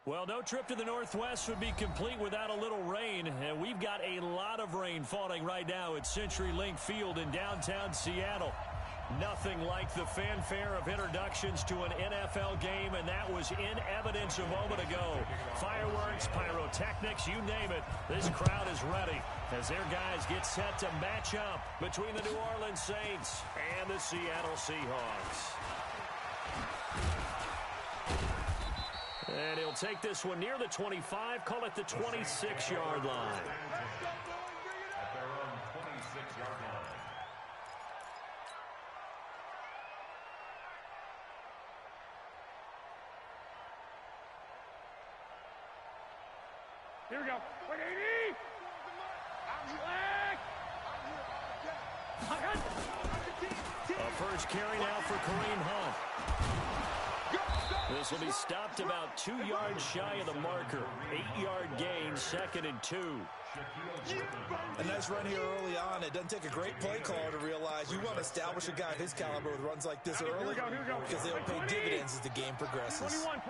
Well, no trip to the Northwest would be complete without a little rain, and we've got a lot of rain falling right now at CenturyLink Field in downtown Seattle. Nothing like the fanfare of introductions to an NFL game, and that was in evidence a moment ago. Fireworks, pyrotechnics, you name it. This crowd is ready as their guys get set to match up between the New Orleans Saints and the Seattle Seahawks. And he'll take this one near the 25, call it the 26-yard line. At their own 26-yard line. Here we go. A first carry now for Kareem Hunt. This will be stopped about 2 yards shy of the marker. 8-yard gain, 2nd and 2. A nice run here early on. It doesn't take a great play caller to realize you want to establish a guy of his caliber with runs like this early because they'll pay dividends as the game progresses. 21,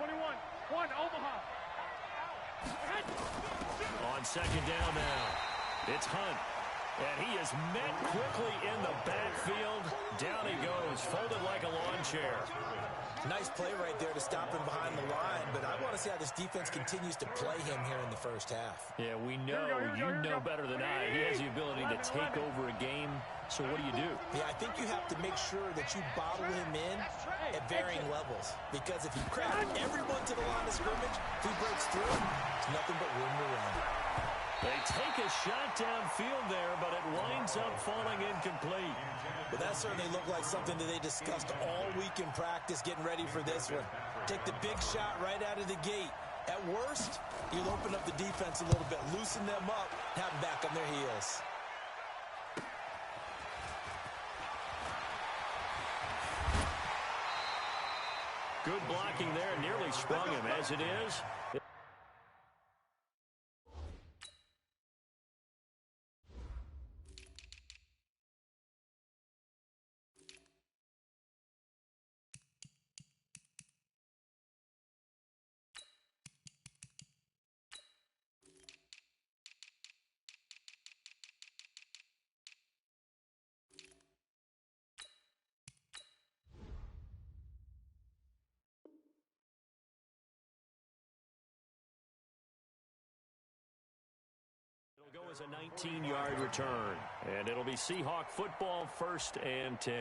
Omaha. On 2nd down now, it's Hunt. And he is met quickly in the backfield. Down he goes, folded like a lawn chair. Nice play right there to stop him behind the line, but I want to see how this defense continues to play him here in the first half. Yeah, we know, you know better than I. He has the ability to take over a game, so what do you do? Yeah, I think you have to make sure that you bottle him in at varying levels, because if you crowd everyone to the line of scrimmage, if he breaks through, it's nothing but room to run. They take a shot downfield there, but it winds up falling incomplete. But that certainly looked like something that they discussed all week in practice, getting ready for this one. Take the big shot right out of the gate. At worst, you'll open up the defense a little bit, loosen them up, have them back on their heels. Good blocking there, nearly sprung him as it is. Go as a 19-yard return, and it'll be Seahawk football, 1st and 10.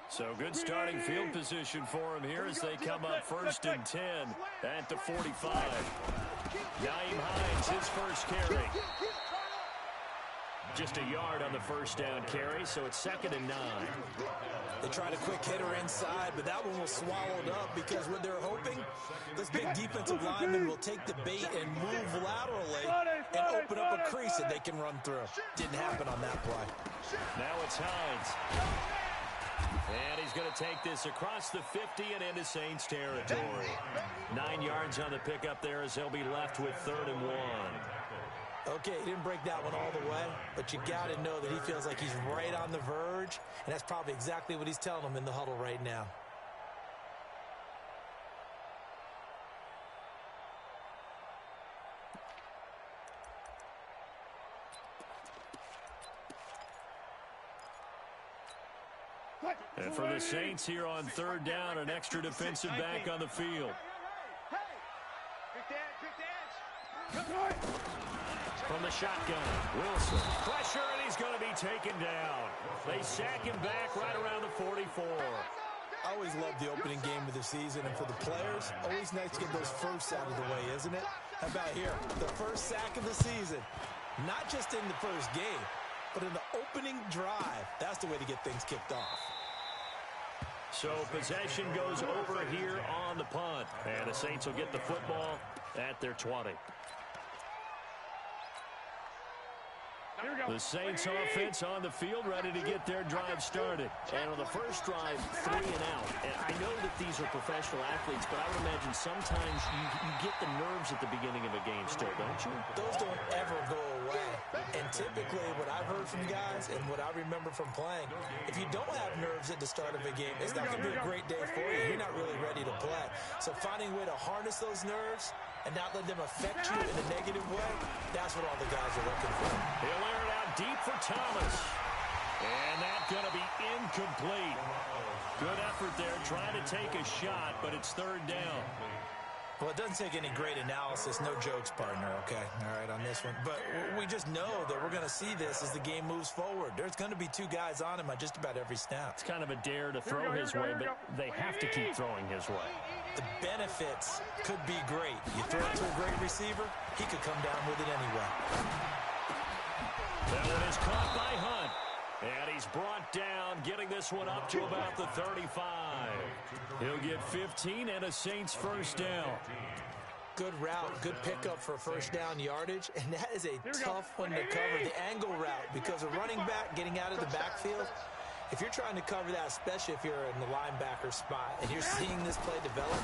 So good starting field position for him here as they come up 1st and 10 at the 45. Nyheim Hines, his first carry. Just a yard on the first down carry, so it's 2nd and 9. They tried a quick hitter inside, but that one was swallowed up because what they're hoping, this big defensive lineman will take the bait and move laterally and open up a crease that they can run through. Didn't happen on that play. Now it's Hines. And he's going to take this across the 50 and into Saints territory. 9 yards on the pickup there as they'll be left with 3rd and 1. Okay, he didn't break that one all the way, but you got to know that he feels like he's right on the verge, and that's probably exactly what he's telling them in the huddle right now. And for the Saints here on 3rd down, an extra defensive back on the field. From the shotgun, Wilson. Pressure, and he's going to be taken down. They sack him back right around the 44. I always love the opening game of the season, and for the players, always nice to get those firsts out of the way, isn't it? How about here? The first sack of the season. Not just in the first game, but in the opening drive. That's the way to get things kicked off. So possession goes over here on the punt. And the Saints will get the football at their 20. Here we The Saints offense on the field, ready to get their drive started. And on the first drive, 3 and out. And I know that these are professional athletes, but I would imagine sometimes you get the nerves at the beginning of a game still, don't you? Those don't ever go away. And typically what I've heard from guys and what I remember from playing, if you don't have nerves at the start of a game, it's not going to be a great day for you. You're not really ready to play. So finding a way to harness those nerves and not let them affect you in a negative way, that's what all the guys are looking for. He'll air it out deep for Thomas. And that's going to be incomplete. Good effort there, trying to take a shot, but it's third down. Well, it doesn't take any great analysis, no jokes, partner, okay? All right, on this one. But we just know that we're going to see this as the game moves forward. There's going to be 2 guys on him on just about every snap. It's kind of a dare to throw his way, but they have to keep throwing his way. The benefits could be great. You throw it to a great receiver, he could come down with it anyway. That one is caught by Hunt. And he's brought down, getting this one up to about the 35. He'll get 15 and a Saints first down. Good route, good pickup for first down yardage, and that is a tough one to cover, the angle route, because a running back getting out of the backfield, if you're trying to cover that, especially if you're in the linebacker spot and you're seeing this play develop,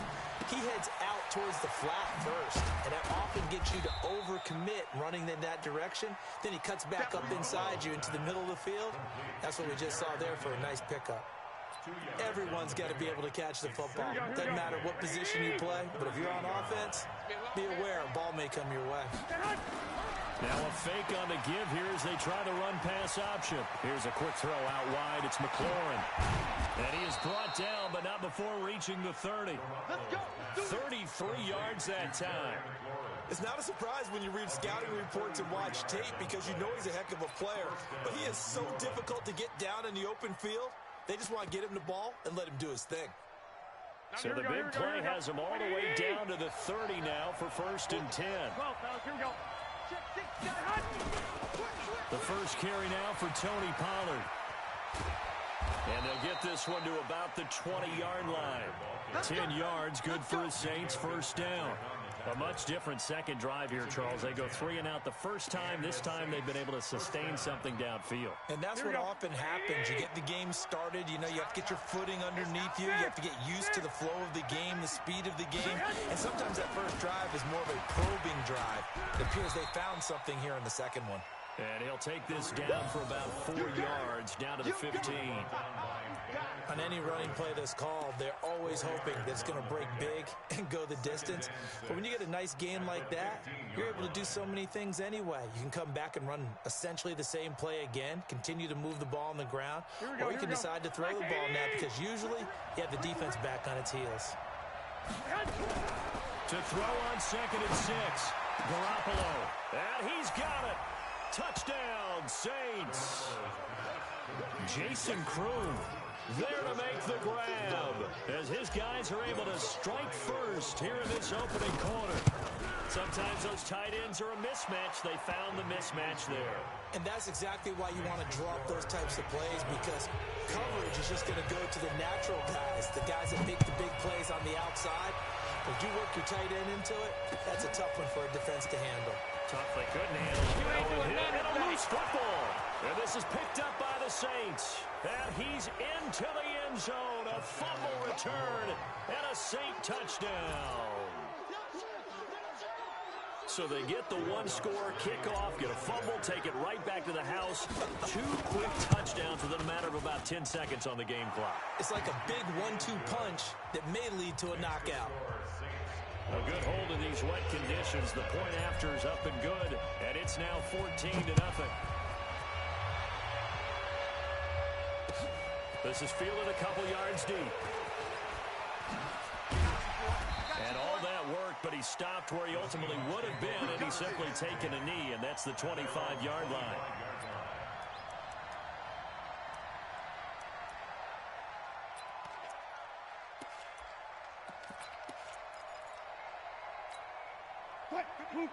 he heads out towards the flat first, and that often gets you to overcommit running in that direction. Then he cuts back up inside you into the middle of the field. That's what we just saw there for a nice pickup. Everyone's got to be able to catch the football. Doesn't matter what position you play, but if you're on offense, be aware a ball may come your way. Now a fake on the give here as they try the run-pass option. Here's a quick throw out wide. It's McLaurin. And he is brought down, but not before reaching the 30. 33 yards that time. It's not a surprise when you read scouting reports and watch tape because you know he's a heck of a player. But he is so difficult to get down in the open field. They just want to get him the ball and let him do his thing. So the big play has him all the way down to the 30 now for first and 10. The first carry now for Tony Pollard. And they'll get this one to about the 20-yard line. 10 yards, good for the Saints, first down. A much different second drive here, Charles. They go 3 and out the first time. This time they've been able to sustain something downfield. And that's what often happens. You get the game started. You know, you have to get your footing underneath you. You have to get used to the flow of the game, the speed of the game. And sometimes that first drive is more of a probing drive. It appears they found something here in the second one. And he'll take this down for about 4 yards, down to the 15. On any running play that's called, they're always hoping that it's going to break big and go the distance. But when you get a nice gain like that, you're able to do so many things anyway. You can come back and run essentially the same play again, continue to move the ball on the ground, or you can decide to throw the ball now because usually you have the defense back on its heels. To throw on second and 6, Garoppolo. And he's got it. Touchdown, Saints. Jason Kroon there to make the grab as his guys are able to strike first here in this opening quarter. Sometimes those tight ends are a mismatch. They found the mismatch there. And that's exactly why you want to drop those types of plays, because coverage is just going to go to the natural guys, the guys that make the big plays on the outside. If you work your tight end into it, that's a tough one for a defense to handle. Tough, they couldn't handle it. And a loose football. And this is picked up by the Saints. And he's into the end zone. A fumble return and a Saint touchdown. So they get the one-score kickoff, get a fumble, take it right back to the house. 2 quick touchdowns within a matter of about 10 seconds on the game clock. It's like a big 1-2 punch that may lead to a knockout. A good hold in these wet conditions. The point after is up and good, and it's now 14-0. This is fielded a couple yards deep. And all that worked, but he stopped where he ultimately would have been, and he's simply taken a knee, and that's the 25-yard line.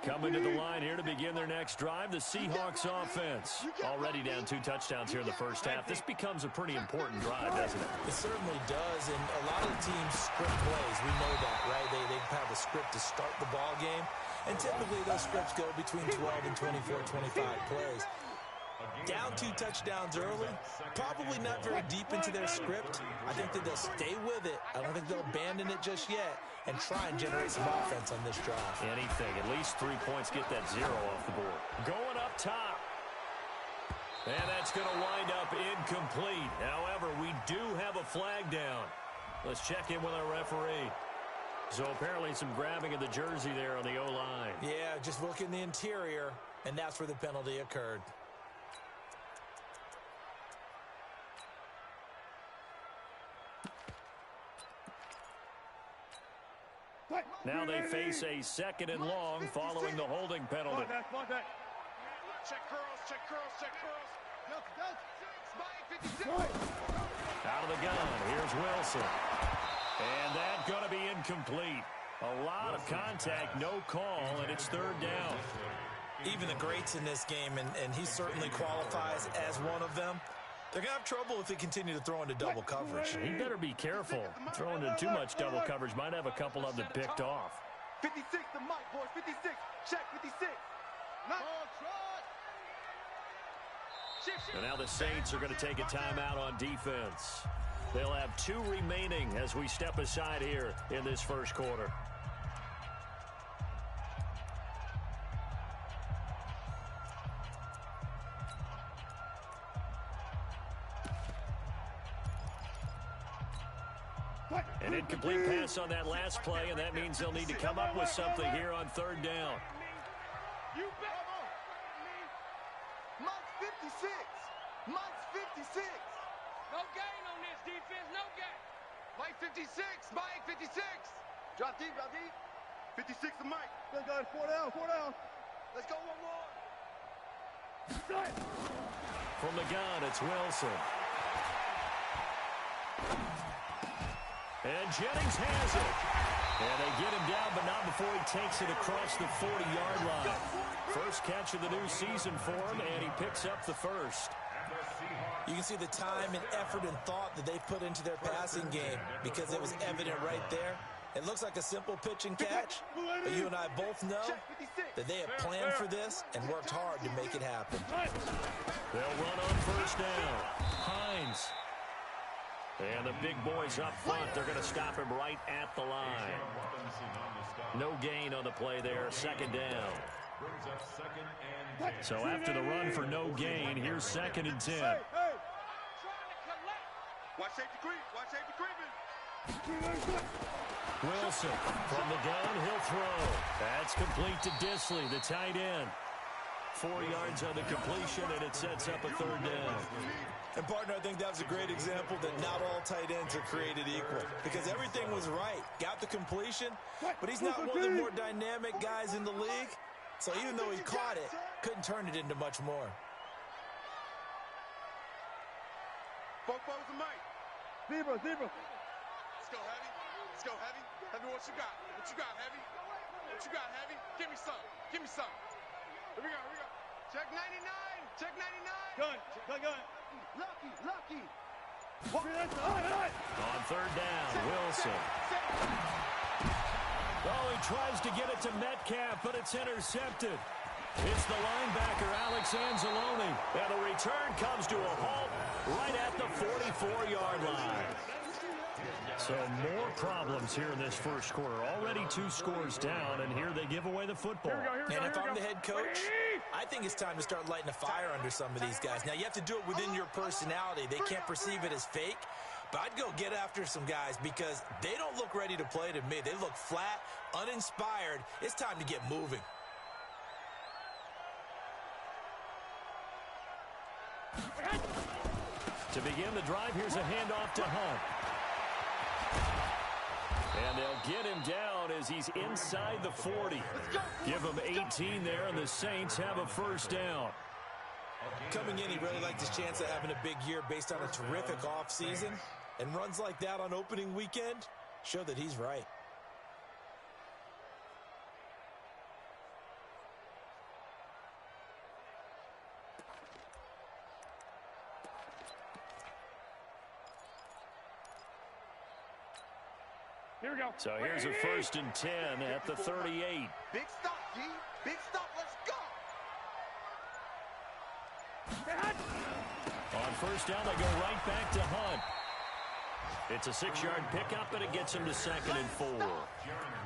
Coming to the line here to begin their next drive, the Seahawks offense. Already down 2 touchdowns here in the first half. This becomes a pretty important drive, doesn't it? It certainly does, and a lot of the teams script plays. We know that, right? They have a script to start the ball game, and typically those scripts go between 12 and 24, 25 plays. Down 2 touchdowns early, probably not very deep into their script. I think that they'll stay with it. I don't think they'll abandon it just yet and try and generate some offense on this drive. Anything, at least 3 points, get that 0 off the board. Going up top. And that's going to wind up incomplete. However, we do have a flag down. Let's check in with our referee. So apparently some grabbing of the jersey there on the O-line. Yeah, just look in the interior, and that's where the penalty occurred. Now they face a 2nd and long following the holding penalty. Check curls, check curls, check curls. Out of the gun, here's Wilson. And that's going to be incomplete. A lot of contact, no call, and it's 3rd down. Even the greats in this game, and he certainly qualifies as one of them, they're going to have trouble if they continue to throw into double coverage. He better be careful. Throwing into too much double coverage might have a couple of them picked off. 56 to Mike, boys. 56. Check 56. And now the Saints are going to take a timeout on defense. They'll have 2 remaining as we step aside here in this first quarter. An incomplete pass on that last play, and that means they'll need to come up with something here on 3rd down. You bet. Mike's 56. Mike's 56. No gain on this defense. No gain. Mike 56. Mike 56. Drop deep, drop deep. 56 to Mike. Let's go. 4 down, 4 down. Let's go, 1 more. From the gun, it's Wilson. And Jennings has it. And they get him down, but not before he takes it across the 40-yard line. First catch of the new season for him, and he picks up the first. You can see the time and effort and thought that they put into their passing game because it was evident right there. It looks like a simple pitch and catch, but you and I both know that they have planned for this and worked hard to make it happen. They'll run on 1st down. Hines. And the big boys up front, they're going to stop him right at the line. No gain on the play there, 2nd down. So after the run for no gain, here's 2nd and 10. Watch safety creep. Watch safety creeping. Wilson from the gun, he'll throw. That's complete to Disley, the tight end. 4 yards on the completion, and it sets up a 3rd down. And, partner, I think that was a great example that not all tight ends are created equal because everything was right. Got the completion, but he's not one of the more dynamic guys in the league. So even though he caught it, couldn't turn it into much more. Both and Mike. Zebra. Let's go, Heavy. Let's go, Heavy. Heavy, what you got? What you got, Heavy? What you got, Heavy? Give me some. Give me some. Here we go. Check 99. Check 99. Gun. Lucky. On 3rd down, Wilson. Oh, he tries to get it to Metcalf, but it's intercepted. It's the linebacker, Alex Anzalone. And the return comes to a halt right at the 44-yard line. So more problems here in this first quarter. Already 2 scores down, and here they give away the football. And if I'm the head coach, I think it's time to start lighting a fire under some of these guys. Now, you have to do it within your personality. They can't perceive it as fake. But I'd go get after some guys because they don't look ready to play to me. They look flat, uninspired. It's time to get moving. To begin the drive, here's a handoff to Hunt. And they'll get him down as he's inside the 40. Give him 18 there, and the Saints have a 1st down. Coming in, he really liked his chance of having a big year based on a terrific offseason. And runs like that on opening weekend show that he's right. Here we go. So here's a 1st and 10 at the 38. Big stop, G. Big stop. Let's go. first down, they go right back to Hunt. It's a 6-yard pickup, and it gets him to 2nd and 4.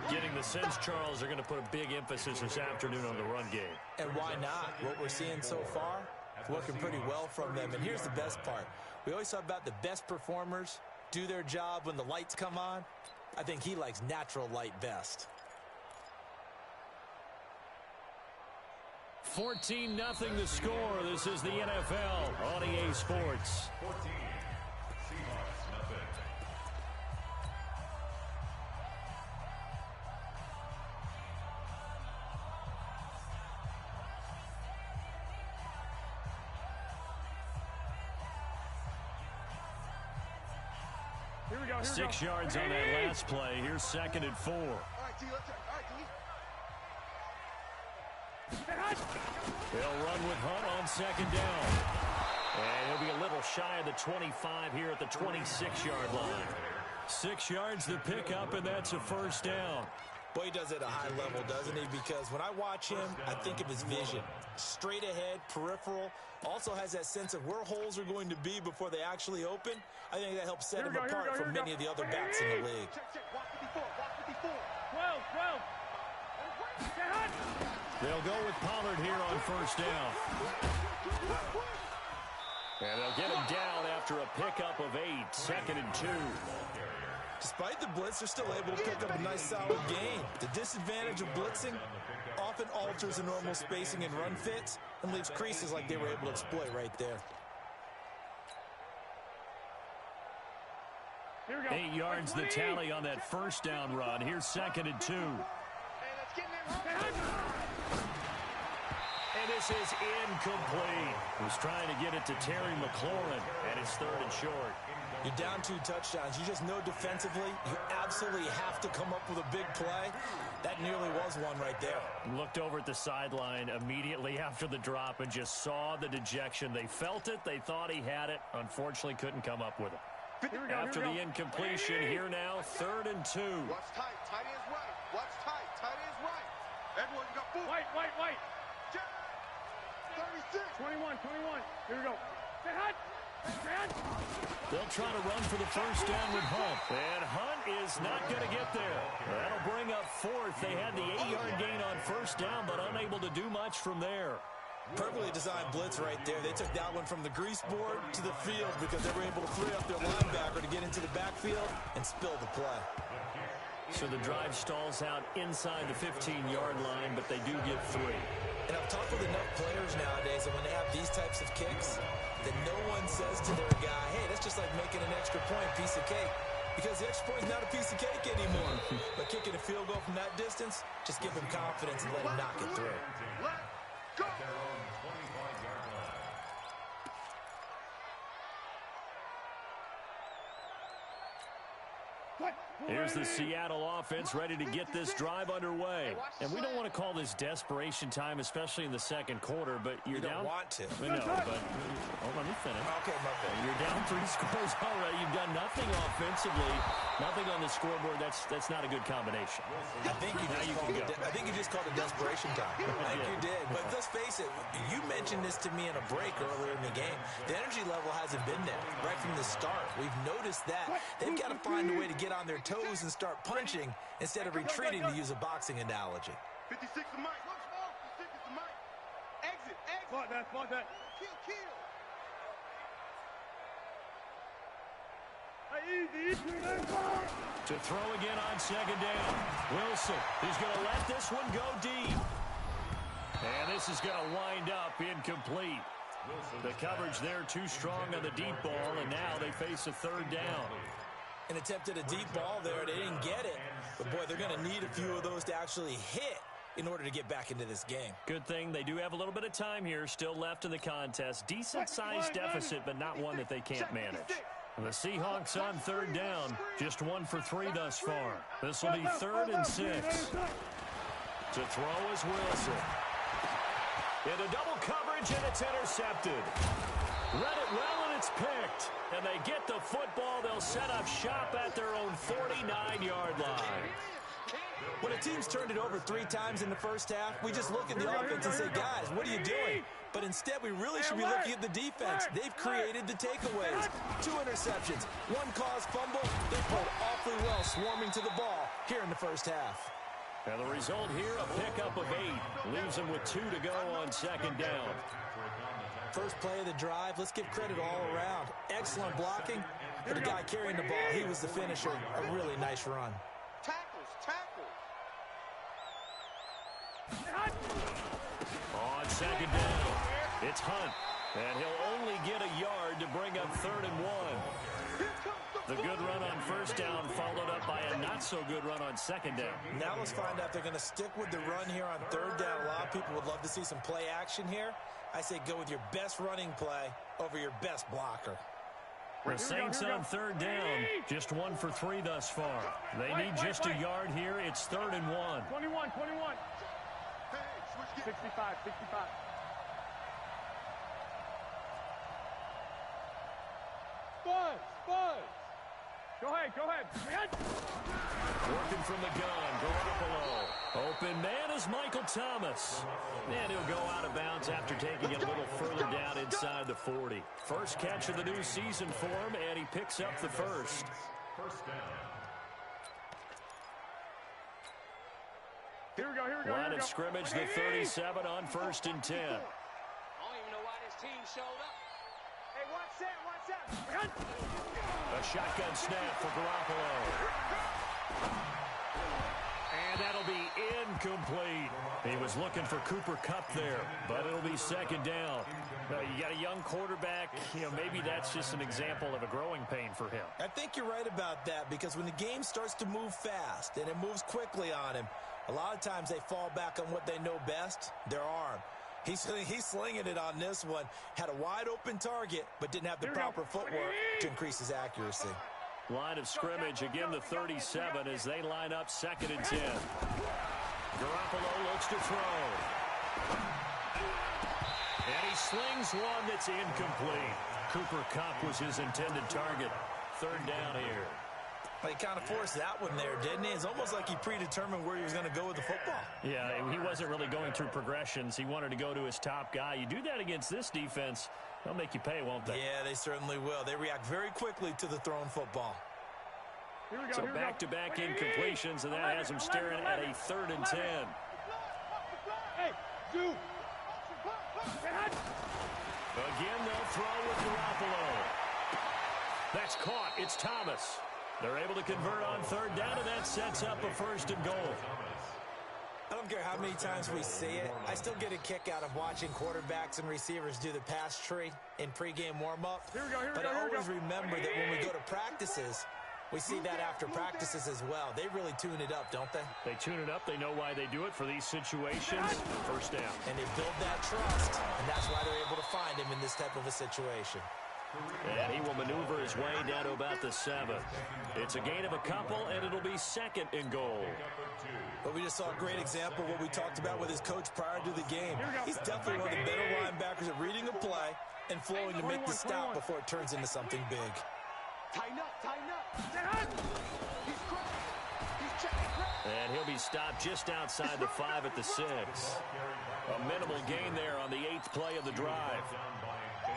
Getting the sense, Charles, they're going to put a big emphasis this afternoon on the run game. And why not? What we're seeing so far, working pretty well from them. And here's the best part. We always talk about the best performers do their job when the lights come on. I think he likes natural light best. 14-0 the score. This is the NFL on EA Sports. 14. Seahawks, nothing. Here we go. 6 yards on that last play. Here's 2nd and 4. All right, D, let's check. All right, D. They'll run with Hunt on 2nd down. And he'll be a little shy of the 25 here at the 26-yard line. 6 yards the pickup, and that's a first down. Boy, he does it at a high level, doesn't he? Because when I watch him, I think of his vision. Straight ahead, peripheral. Also has that sense of where holes are going to be before they actually open. I think that helps set him apart from many of the other backs in the league. Check. Watch 54. Watch 54. 12. They'll go with Pollard here on first down. And they'll get him down after a pickup of 8, 2nd and 2. Despite the blitz, they're still able to pick up a nice, solid gain. The disadvantage of blitzing often alters the normal spacing and run fits and leaves creases like they were able to exploit right there. 8 yards the tally on that first down run. Here's 2nd and 2. And this is incomplete. Was trying to get it to Terry McLaurin, and it's 3rd and short. You're down 2 touchdowns. You just know defensively you absolutely have to come up with a big play. That nearly was one right there. Looked over at the sideline immediately after the drop and just saw the dejection. They felt it. They thought he had it. Unfortunately, couldn't come up with it. After the incompletion, here now, 3rd and 2. Watch tight. Tight ends right. Watch tight. Tight ends right. Everyone, you got 4. White. 36. 21. Here we go. They'll try to run for the first down with Hunt. And Hunt is not going to get there. That'll bring up 4th. They had the 8-yard gain on first down, but unable to do much from there. Perfectly designed blitz right there. They took that one from the grease board to the field because they were able to free up their linebacker to get into the backfield and spill the play. So the drive stalls out inside the 15-yard line, but they do get 3. And I've talked with enough players nowadays that when they have these types of kicks, that no one says to their guy, hey, that's just like making an extra point, piece of cake. Because the extra point is not a piece of cake anymore. But kicking a field goal from that distance, just give him confidence and let him knock it through. At their own 25-yard line. Here's the Seattle offense ready to get this drive underway. And we don't want to call this desperation time, especially in the second quarter, but you're down. You don't want to. I know, but let me finish. Okay, my bad. You're down 3 scores already. You've done nothing offensively, nothing on the scoreboard. That's not a good combination. I think you just called it desperation time. I think you did. But let's face it, you mentioned this to me in a break earlier in the game. The energy level hasn't been there right from the start. We've noticed that. They've got to find a way to get on their toes and start punching instead of retreating, to use a boxing analogy. 56 to Mike. 56 to Mike. Exit. Spot that. Kill. To throw again on second down. Wilson, he's going to let this one go deep. And this is going to wind up incomplete. The coverage there too strong on the deep ball, and now they face a 3rd down. And attempted a deep ball there. They didn't get it. But, boy, they're going to need a few of those to actually hit in order to get back into this game. Good thing they do have a little bit of time here still left in the contest. Decent-sized deficit, but not one that they can't manage. The Seahawks on 3rd down, just 1 for 3 thus far. This will be 3rd and 6. To throw is Wilson. Into double coverage, and it's intercepted. Read it well, and it's picked. And they get the football. They'll set up shop at their own 49-yard line. When a team's turned it over 3 times in the first half, we just look at the offense and say, guys, what are you doing? But instead, we really should be looking at the defense. They've created the takeaways. 2 interceptions, 1 caused fumble. They played awfully well swarming to the ball here in the first half. And the result here, a pickup of 8. Leaves them with 2 to go on second down. First play of the drive, let's give credit all around. Excellent blocking. For the guy carrying the ball, he was the finisher. A really nice run. On second down, it's Hunt. And he'll only get a yard to bring up 3rd and 1. The good run on first down followed up by a not-so-good run on second down. Now let's find out if they're going to stick with the run here on 3rd down. A lot of people would love to see some play action here. I say go with your best running play over your best blocker. The Saints on 3rd down, just 1 for 3 thus far. They need just a yard here. It's 3rd and 1. 21. 65. Buzz. Go ahead. Working from the gun, Garoppolo. Open man is Michael Thomas. And he'll go out of bounds after taking it a little further down inside the 40. First catch of the new season for him, and he picks up the first. First down. Here we go. Line of scrimmage, the 37 on 1st and 10. I don't even know why this team showed up. Hey, watch that. A shotgun snap for Garoppolo. And that'll be incomplete. He was looking for Cooper Kupp there, but it'll be second down. You got a young quarterback. Maybe that's just an example of a growing pain for him. I think you're right about that, because when the game starts to move fast and it moves quickly on him, a lot of times they fall back on what they know best, their arm. He's slinging it on this one. Had a wide-open target, but didn't have the proper footwork to increase his accuracy. Line of scrimmage, again the 37 as they line up 2nd and 10. Garoppolo looks to throw. And he slings one that's incomplete. Cooper Kupp was his intended target. 3rd down here. Well, he kind of forced that one there, didn't he? It's almost like he predetermined where he was going to go with the football. Yeah, he wasn't really going through progressions. He wanted to go to his top guy. You do that against this defense, they'll make you pay, won't they? Yeah, they certainly will. They react very quickly to the thrown football. So back-to-back incompletions, and that has him staring at a 3rd and 10. Hey, dude. Again, they'll throw with Garoppolo. That's caught. It's Thomas. They're able to convert on 3rd down, and that sets up a 1st and goal. I don't care how many times we see it. I still get a kick out of watching quarterbacks and receivers do the pass tree in pregame warm-up. But I always remember that when we go to practices, we see that after practices as well. They really tune it up, don't they? They tune it up. They know why they do it for these situations. 1st down. And they build that trust, and that's why they're able to find him in this type of a situation. And he will maneuver his way down to about the 7. It's a gain of a couple, and it'll be 2nd and goal. But we just saw a great example of what we talked about with his coach prior to the game. He's definitely one of the better linebackers at reading a play and flowing to make the stop before it turns into something big. Tighten up. And he'll be stopped just outside the 5 at the 6. A minimal gain there on the 8th play of the drive.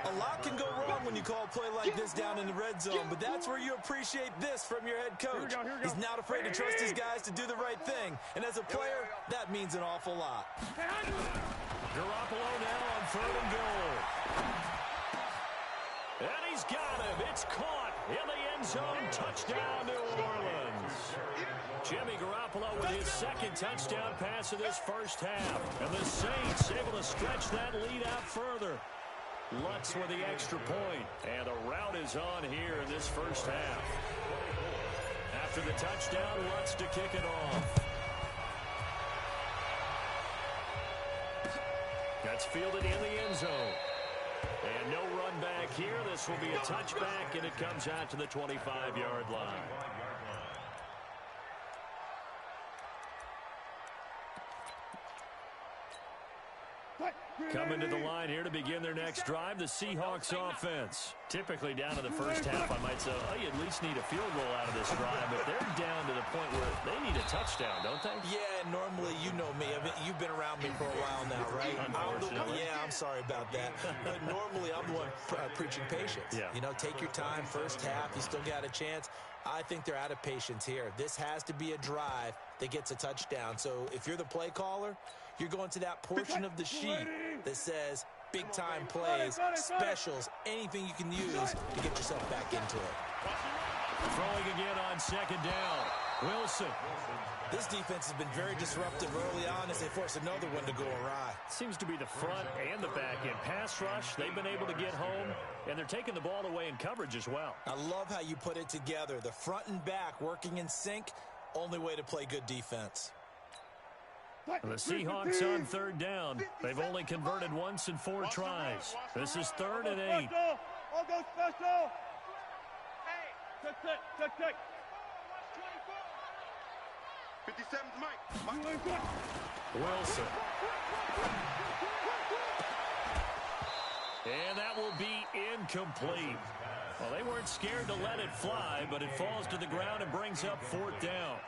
A lot can go wrong when you call a play like this down in the red zone, but that's where you appreciate this from your head coach. He's not afraid to trust his guys to do the right thing, and as a player, that means an awful lot. Garoppolo now on 3rd and goal. And he's got him. It's caught in the end zone. Touchdown, New Orleans. Jimmy Garoppolo with his 2nd touchdown pass of this first half. And the Saints able to stretch that lead out further. Lutz with the extra point, and the rout is on here in this first half. After the touchdown, Lutz to kick it off. That's fielded in the end zone. And no run back here. This will be a touchback, and it comes out to the 25-yard line. Coming to the line here to begin their next drive, the Seahawks offense. Typically down to the first half, I might say, oh, you at least need a field goal out of this drive, but they're down to the point where they need a touchdown, don't they? Yeah, normally, you know me. I mean, you've been around me for a while now, right? Unfortunately. I'm sorry about that. But normally, I'm the one preaching patience. Yeah. You know, take your time, first half, you still got a chance. I think they're out of patience here. This has to be a drive that gets a touchdown. So if you're the play caller, you're going to that portion of the sheet that says big-time plays, specials, anything you can use to get yourself back into it. Throwing again on second down. Wilson. This defense has been very disruptive early on as they force another one to go awry. Seems to be the front and the back end. Pass rush, they've been able to get home, and they're taking the ball away in coverage as well. I love how you put it together. The front and back working in sync, only way to play good defense. The Seahawks on third down. They've only converted once in 4 tries. This is 3rd and 8. I'll go special. Hey. Check. 57's Mike. Wilson. And that will be incomplete. Well, they weren't scared to let it fly, but it falls to the ground and brings up 4th down.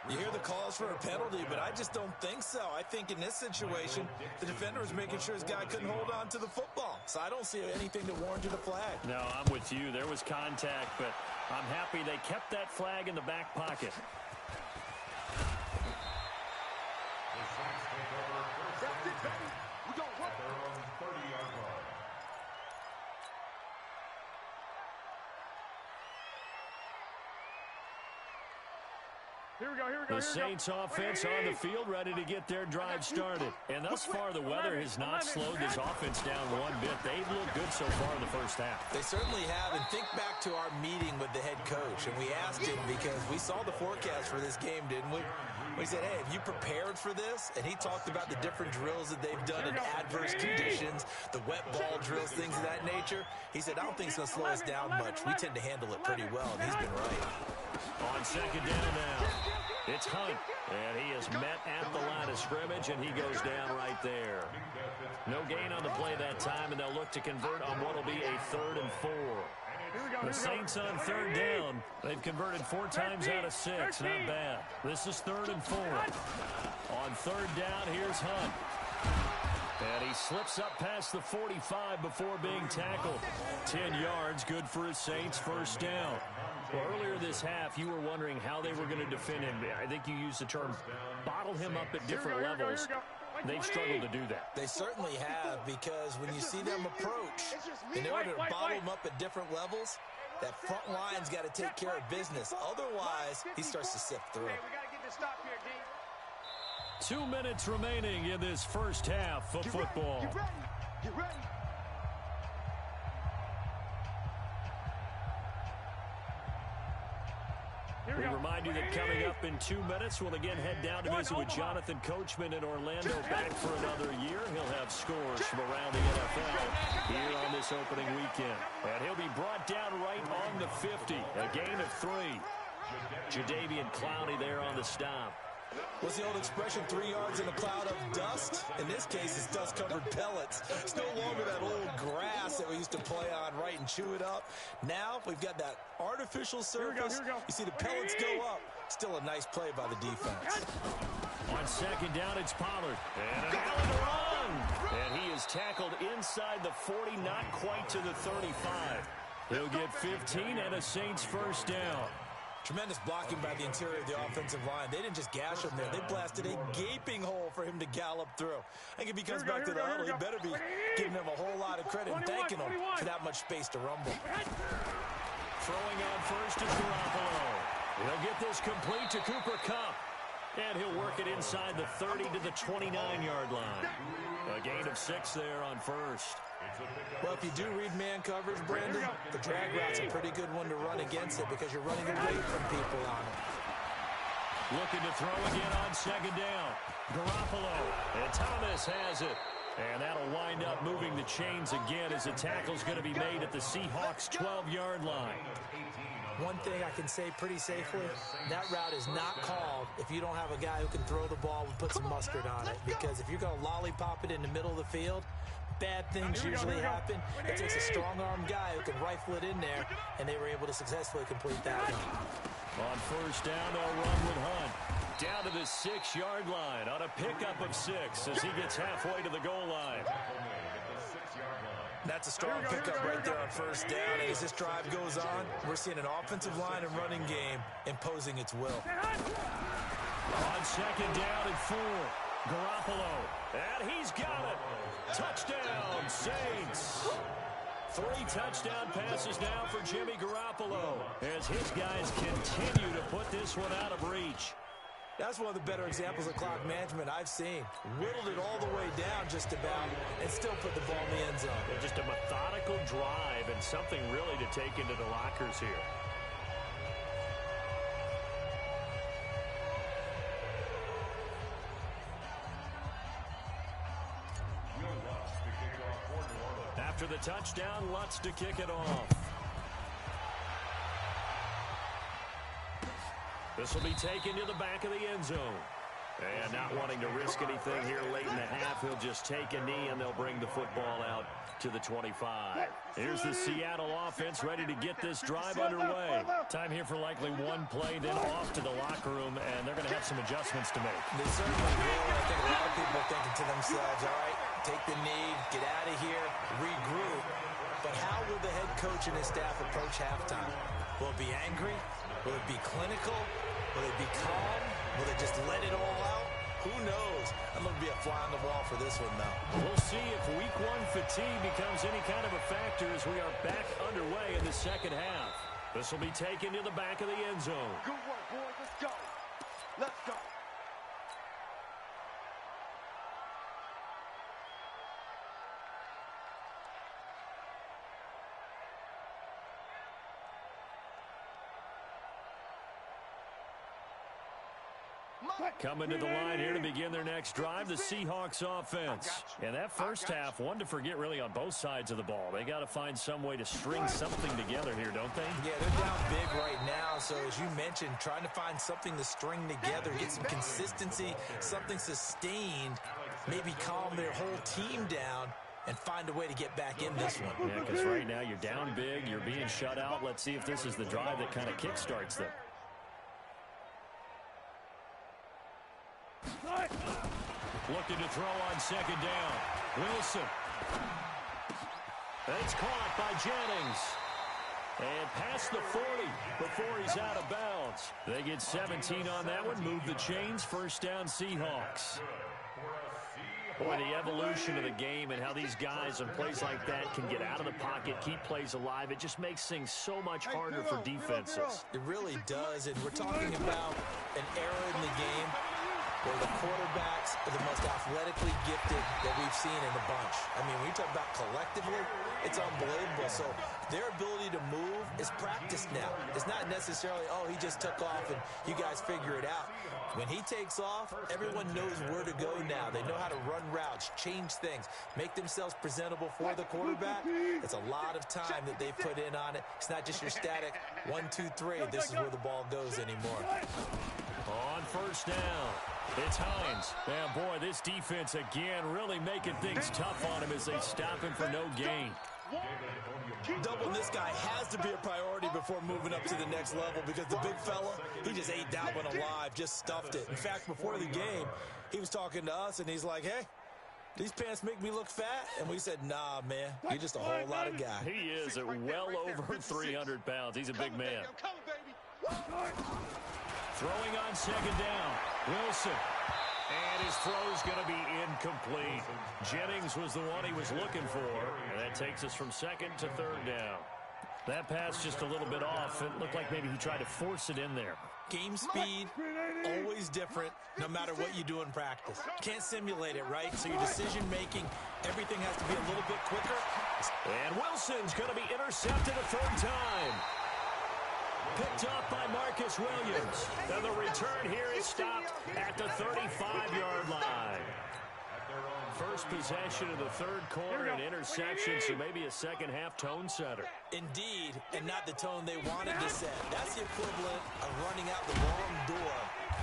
You hear the calls for a penalty, but I just don't think so. I think in this situation, the defender was making sure his guy couldn't hold on to the football. So I don't see anything that warranted a flag. No, I'm with you. There was contact, but I'm happy they kept that flag in the back pocket. That's it, baby. We don't work. Their own 30-yard line. Here we go. The Saints offense on the field ready to get their drive started. And thus far, the weather has not slowed this offense down one bit. They've looked good so far in the first half. They certainly have. And think back to our meeting with the head coach. And we asked him because we saw the forecast for this game, didn't we? We said, hey, have you prepared for this? And he talked about the different drills that they've done in adverse conditions, the wet ball drills, things of that nature. He said, I don't think it's going to slow us down much. We tend to handle it pretty well, and he's been right. On second down now, it's Hunt, and he is met at the line of scrimmage, and he goes down right there. No gain on the play that time, and they'll look to convert on what will be a 3rd and 4. The Saints on third down. They've converted 4 times out of 6. Not bad. This is 3rd and 4. On third down, here's Hunt. And he slips up past the 45 before being tackled. 10 yards, good for his Saints, first down. Well, earlier this half, you were wondering how they were going to defend him. I think you used the term bottle him up at different levels. They've struggled to do that. They certainly have, because when you see them approach, in order to bottle them up at different levels, that front line's got to take care of business. Otherwise, he starts to sift through. Hey, we got to get this stop here, D. 2 minutes remaining in this first half of football. Get ready. We remind you that coming up in 2 minutes, we'll again head down to visit with Jonathan Coachman in Orlando, back for another year. He'll have scores from around the NFL here on this opening weekend. And he'll be brought down right on the 50, a gain of 3. Jadeveon Clowney there on the stop. What's the old expression, 3 yards in a cloud of dust? In this case, it's dust-covered pellets. It's no longer that old grass that we used to play on, right, and chew it up. Now, we've got that artificial surface. Here we go. You see the pellets go up. Still a nice play by the defense. On second down, it's Pollard. And an Allen run! And he is tackled inside the 40, not quite to the 35. He'll get 15 and a Saints first down. Tremendous blocking by the interior of the offensive line. They didn't just gash him there. They blasted a gaping hole for him to gallop through. I think if he comes back to the huddle, he better be giving him a whole lot of credit and thanking him for that much space to rumble. Throwing on first is Garoppolo. He'll get this complete to Cooper Kupp. And he'll work it inside the 30 to the 29-yard line. A gain of 6 there on first. Well, if you do read man coverage, Brandon, the drag route's a pretty good one to run against it because you're running away from people on it. Looking to throw again on second down. Garoppolo. And Thomas has it. And that'll wind up moving the chains again as the tackle's going to be made at the Seahawks' 12-yard line. One thing I can say pretty safely, that route is not called if you don't have a guy who can throw the ball and put some mustard on it. Because if you're going to lollipop it in the middle of the field, bad things usually happen. It takes a strong-armed guy who can rifle it in there, and they were able to successfully complete that one. On first down, they'll run with Hunt. Down to the 6-yard line on a pickup of 6 as he gets halfway to the goal line. That's a strong pickup right there on first down. And as this drive goes on, we're seeing an offensive line and running game imposing its will. On second down and 4, Garoppolo. And he's got it. Touchdown, Saints. 3 touchdown passes now for Jimmy Garoppolo as his guys continue to put this one out of reach. That's one of the better examples of clock management I've seen. Whittled it all the way down just about and still put the ball in the end zone. And just a methodical drive and something really to take into the lockers here. After the touchdown, Lutz to kick it off. This will be taken to the back of the end zone. And not wanting to risk anything here late in the half, he'll just take a knee and they'll bring the football out to the 25. Here's the Seattle offense ready to get this drive underway. Time here for likely one play, then off to the locker room, and they're going to have some adjustments to make. They certainly will. I think a lot of people are thinking to themselves, all right, take the knee, get out of here, regroup. But how will the head coach and his staff approach halftime? Will it be angry? Will it be clinical? Will it be calm? Will they just let it all out? Who knows? I'm going to be a fly on the wall for this one, though. We'll see if week 1 fatigue becomes any kind of a factor as we are back underway in the second half. This will be taken to the back of the end zone. Good work, boys. Let's go. Let's go. Coming to the line here to begin their next drive, the Seahawks offense. And that first half, one to forget really on both sides of the ball. They got to find some way to string something together here, don't they? Yeah, they're down big right now. So as you mentioned, trying to find something to string together, get some consistency, something sustained, maybe calm their whole team down and find a way to get back in this one. Yeah, because right now you're down big, you're being shut out. Let's see if this is the drive that kind of kickstarts them. Looking to throw on second down. Wilson. It's caught by Jennings. And past the 40 before he's out of bounds. They get 17 on that one. Move the chains. First down, Seahawks. Boy, the evolution of the game and how these guys on plays like that can get out of the pocket, keep plays alive, it just makes things so much harder for defenses. It really does, and we're talking about an era in the game where the quarterbacks are the most athletically gifted that we've seen in the bunch. I mean, when you talk about collectively, it's unbelievable. So their ability to move is practiced now. It's not necessarily, oh, he just took off and you guys figure it out. When he takes off, everyone knows where to go now. They know how to run routes, change things, make themselves presentable for the quarterback. It's a lot of time that they put in on it. It's not just your static 1, 2, 3. This is where the ball goes anymore. On first down, it's Hines. And boy, this defense again really making things tough on him as they stop him for no gain. Doubling this guy has to be a priority before moving up to the next level because the big fella, he just ate that one alive, just stuffed it. In fact, before the game, he was talking to us and he's like, hey, these pants make me look fat? And we said, nah, man, you're just a whole lot of guy. He is at well over 300 pounds. He's a big man. Throwing on second down, Wilson. And his throw's going to be incomplete. Jennings was the one he was looking for. And that takes us from second to third down. That pass just a little bit off. It looked like maybe he tried to force it in there. Game speed, always different, no matter what you do in practice. Can't simulate it, right? So your decision-making, everything has to be a little bit quicker. And Wilson's going to be intercepted a third time. Picked up by Marcus Williams. And the return here is stopped at the 35-yard line. First possession of the third quarter, an interception, so maybe a second-half tone setter. Indeed, and not the tone they wanted to set. That's the equivalent of running out the wrong door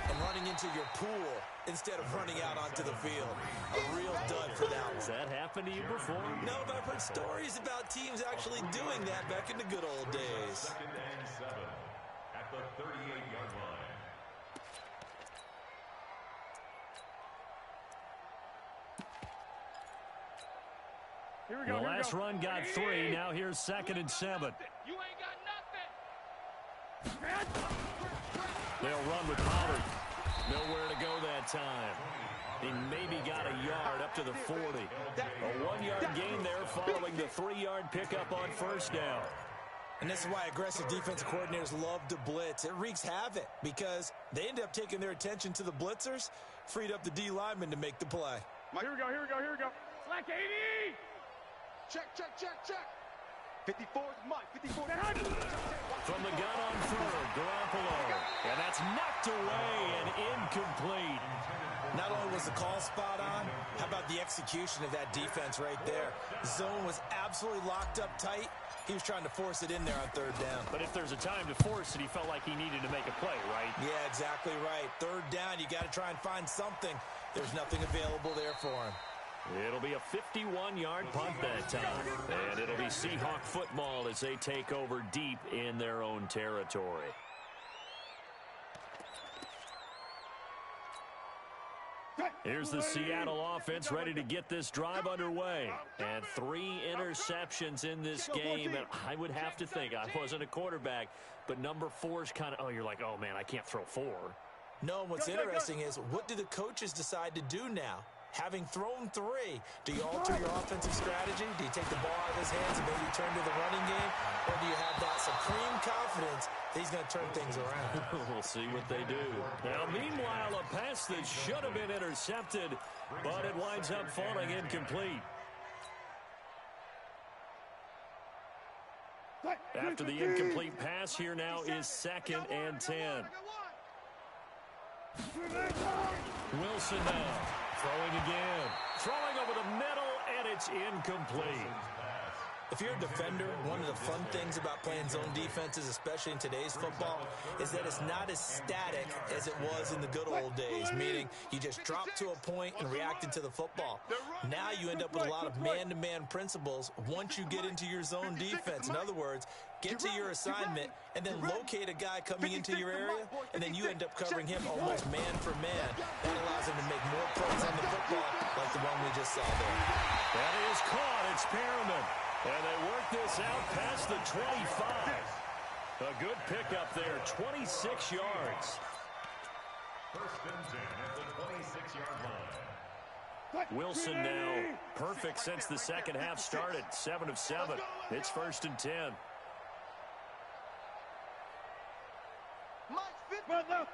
and running into your pool instead of running out onto the field. A real dud for that one. Has that happened to you before? No, but I've heard stories about teams actually doing that back in the good old days. Second and 7 at the 38-yard line. Here we go. The last run got 3. Now here's 2nd and 7. You ain't got nothing. They'll run with Pollard. Nowhere to go that time. He maybe got a yard up to the 40. A 1-yard gain there following the 3-yard pickup on first down. And this is why aggressive defensive coordinators love to blitz. It wreaks havoc because they end up taking their attention to the blitzers, freed up the D lineman to make the play. Here we go, here we go, here we go. Slack 80! Check, check, check, check. 54 is Mike. 54 is From the gun on third, Garoppolo. And that's knocked away and incomplete. Not only was the call spot on, how about the execution of that defense right there? Zone was absolutely locked up tight. He was trying to force it in there on third down. But if there's a time to force it, he felt like he needed to make a play, right? Yeah, exactly right. Third down, you got to try and find something. There's nothing available there for him. It'll be a 51-yard punt that time. And it'll be Seahawk football as they take over deep in their own territory. Here's the Seattle offense ready to get this drive underway. And 3 interceptions in this game. And I would have to think, I wasn't a quarterback, but number 4's kind of, you're like, oh, man, I can't throw 4. No, what's interesting is what do the coaches decide to do now? Having thrown 3, do you alter your offensive strategy? Do you take the ball out of his hands and maybe turn to the running game? Or do you have that supreme confidence that he's going to turn things around? We'll see what they do. Now, meanwhile, a pass that should have been intercepted, but it winds up falling incomplete. After the incomplete pass, here now is 2nd and 10. Wilson now. Throwing again. Throwing over the middle, and it's incomplete. If you're a defender, one of the fun things about playing zone defenses, especially in today's football, is that it's not as static as it was in the good old days, meaning you just dropped to a point and reacted to the football. Now you end up with a lot of man-to-man principles once you get into your zone defense. In other words, get to your assignment and then locate a guy coming into your area, and then you end up covering him almost man for man. That allows him to make more plays on the football like the one we just saw there. That is caught. It's Perriman. And they work this out past the 25. A good pickup there, 26 yards. First and 10 at the 26-yard line. Wilson now perfect since the second half started. 7 of 7. It's 1st and 10. Mike's 50. Mike's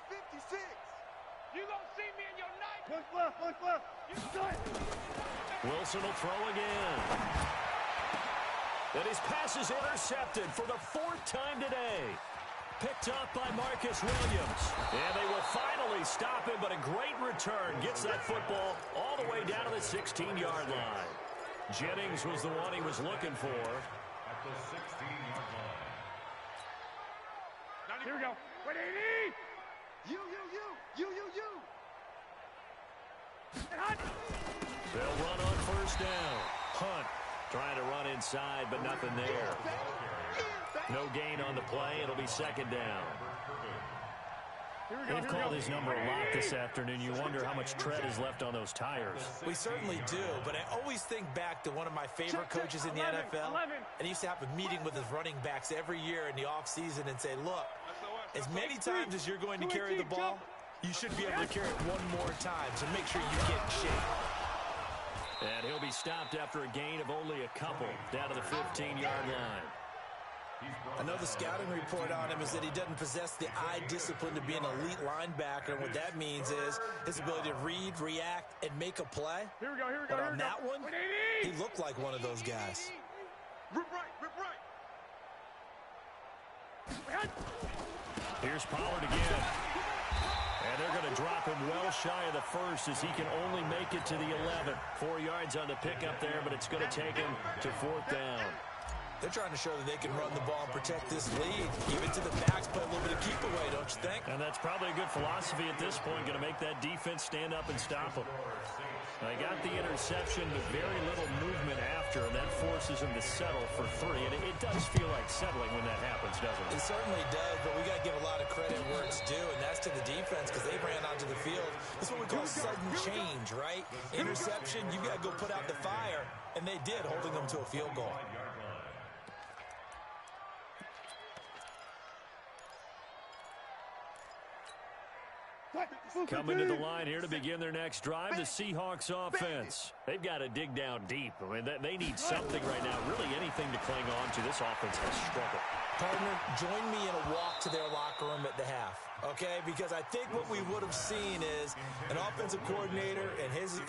56. You gonna see me in your night? Look left. You good? Wilson will throw again. And his pass is intercepted for the 4th time today. Picked up by Marcus Williams. And they will finally stop him, but a great return. Gets that football all the way down to the 16-yard line. Jennings was the one he was looking for. At the 16-yard line. Here we go. Wait, 80! You. They'll run on first down. Hunt trying to run inside, but nothing there. No gain on the play. It'll be 2nd down. They've called his number a lot this afternoon. You wonder how much tread is left on those tires. We certainly do, but I always think back to one of my favorite coaches in the NFL. And he used to have a meeting with his running backs every year in the offseason and say, look, as many times as you're going to carry the ball, you should be able to carry it one more time, so make sure you get in shape. And he'll be stopped after a gain of only a couple down to the 15-yard line. I know the scouting report on him is that he doesn't possess the eye discipline to be an elite linebacker, and what that means is his ability to read, react, and make a play. Here we go. But on that one, he looked like one of those guys. Rip right. Here's Pollard again. And they're going to drop him well shy of the first as he can only make it to the 11. 4 yards on the pickup there, but it's going to take him to 4th down. They're trying to show that they can run the ball and protect this lead. Give it to the backs, play a little bit of keep away, don't you think? And that's probably a good philosophy at this point, going to make that defense stand up and stop them. They got the interception, but very little movement after, and that forces them to settle for 3. And it does feel like settling when that happens, doesn't it? It certainly does, but we got to give a lot of credit where it's due, and that's to the defense because they ran onto the field. This is what we call sudden change, right? Interception, you got to go put out the fire, and they did, holding them to a field goal. Coming to the line here to begin their next drive, the Seahawks offense. They've got to dig down deep. I mean, they need something right now, really anything to cling on to. This offense has struggled. Partner, join me in a walk to their locker room at the half, okay? Because I think what we would have seen is an offensive coordinator and his